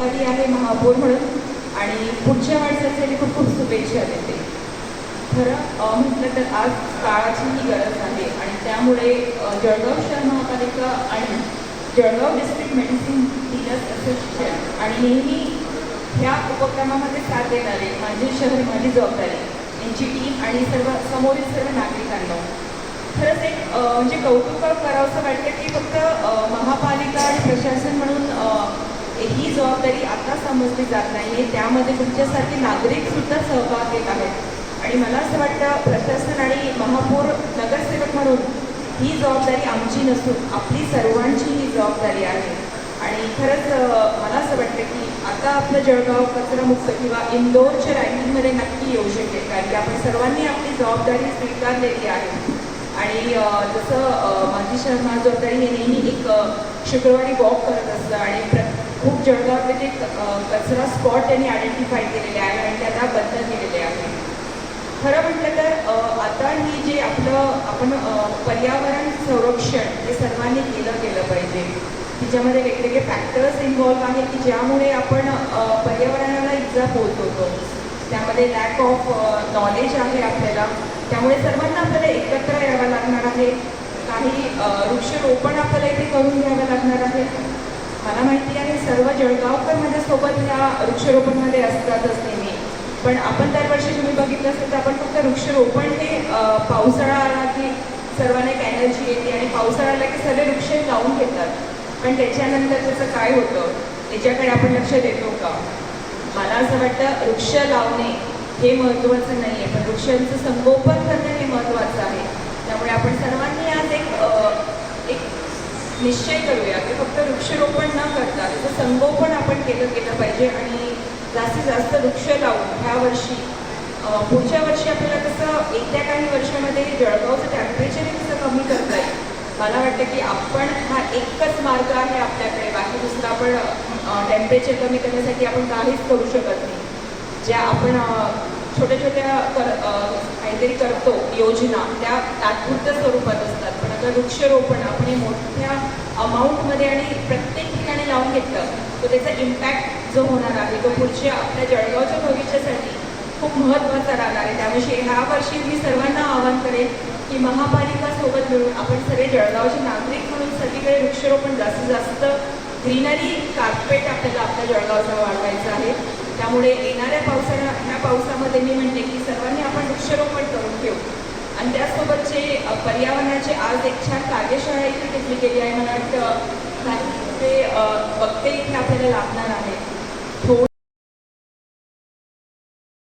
सहभागी आहे महापौर म्हणून आणि पुढच्या वाटचालीसाठी खूप खूप शुभेच्छा देते. खरं म्हटलं तर आज काळाची ही गरज आहे आणि त्यामुळे जळगाव शहर महापालिका आणि Jalgaon district medicine dealers association आणि नेहमी ह्या उपक्रमामध्ये साथ देणारे माझे शहर माझी जबाबदारी यांची टीम आणि समोरील सर्व नागरिकांना खरंच एक म्हणजे कौतुक करावंसं वाटतं की फक्त महापालिका आणि प्रशासन म्हणून ही जबाबदारी आता समजली जात नाही आहे. त्यामध्ये तुमच्यासारखे नागरिकसुद्धा सहभाग घेत आहेत आणि मला असं वाटतं प्रशासन आणि महापौर नगरसेवक म्हणून ही जबाबदारी आमची नसून आपली सर्वांची ही जबाबदारी आहे. आणि खरंच मला असं वाटतं की आता आपलं जळगाव कचरामुक्त किंवा इंदोरच्या रँकिंगमध्ये नक्की येऊ शकेल, कारण की आपण सर्वांनी आपली जबाबदारी स्वीकारलेली आहे. आणि जसं माझी शहर माझी जबाबदारी हे नेहमी एक शुक्रवारी वॉक करत असतं आणि खूप जळगावातले जे कचरा स्पॉट त्यांनी आयडेंटिफाय केलेले आहे आणि ते आता बंद केलेले आहे. खरं म्हटलं तर आता ही जे आपण पर्यावरण संरक्षण हे सर्वांनी केलं पाहिजे. तिच्यामध्ये वेगवेगळे फॅक्टर्स इन्व्हॉल्व आहेत की ज्यामुळे आपण पर्यावरणाला इजा पोहोचवतो. त्यामध्ये लॅक ऑफ नॉलेज आहे आपल्याला. त्यामुळे सर्वांना आपल्याला एकत्र यावं लागणार आहे. काही वृक्षरोपण आपल्याला इथे करून घ्यावं लागणार आहे. मला माहिती आहे सर्व जळगावकर माझ्यासोबत ह्या वृक्षरोपणमध्ये असतातच नेहमी, पण आपण दरवर्षी तुम्ही बघितलं असेल तर आपण फक्त वृक्षरोपण हे पावसाळा आला की सर्वांना एक एनर्जी येते आणि पावसाळा आला की सगळे वृक्ष लावून घेतात, पण त्याच्यानंतर त्याचं काय होतं त्याच्याकडे आपण लक्ष देतो का? मला असं वाटतं वृक्ष लावणे हे महत्त्वाचं नाही आहे, पण वृक्षांचं संगोपन करणं हे महत्त्वाचं आहे. त्यामुळे आपण सर्वांनी आज एक निश्चय करूया की फक्त वृक्षरोपण न करता त्याचं संगोपन आपण केलं पाहिजे आणि जास्तीत जास्त वृक्ष लावून ह्या वर्षी पुढच्या वर्षी आपल्याला कसं येत्या काही वर्षामध्ये जळगावचं टेम्परेचर कसं कमी करता येईल. मला वाटतं की आपण हा एकच मार्ग आहे आपल्याकडे, बाकी दुसरा आपण टेम्परेचर कमी करण्यासाठी आपण काहीच करू शकत नाही. ज्या आपण छोट्या काहीतरी करतो योजना त्या तात्पुरत्या स्वरूपात असतात, पण आता वृक्षरोपण आपण हे मोठ्या अमाऊंटमध्ये आणि प्रत्येक ठिकाणी लावून घेतलं तर त्याचा इम्पॅक्ट जो होणार आहे तो पुढच्या आपल्या जळगावच्या भविष्यासाठी खूप महत्त्वाचा राहणार आहे. त्यामुळे ह्या वर्षी मी सर्वांना आवाहन करेन की महापालिकासोबत मिळून आपण सगळे जळगावचे नागरिक म्हणून सगळीकडे वृक्षरोपण जास्तीत जास्त ग्रीनरी कार्पेट आपल्याला आपल्या जळगावचा वाढवायचं आहे. त्यामुळे येणाऱ्या ह्या पावसामध्ये मी म्हणते की सर्वांनी आपण वृक्षरोपण करून घेऊ आणि त्यासोबत जे पर्यावरणाचे आज एक छान कार्यशाळा इथे घेतली गेली आहे. मला वाटतं ते बघते इथे आपल्याला लागणार आहे.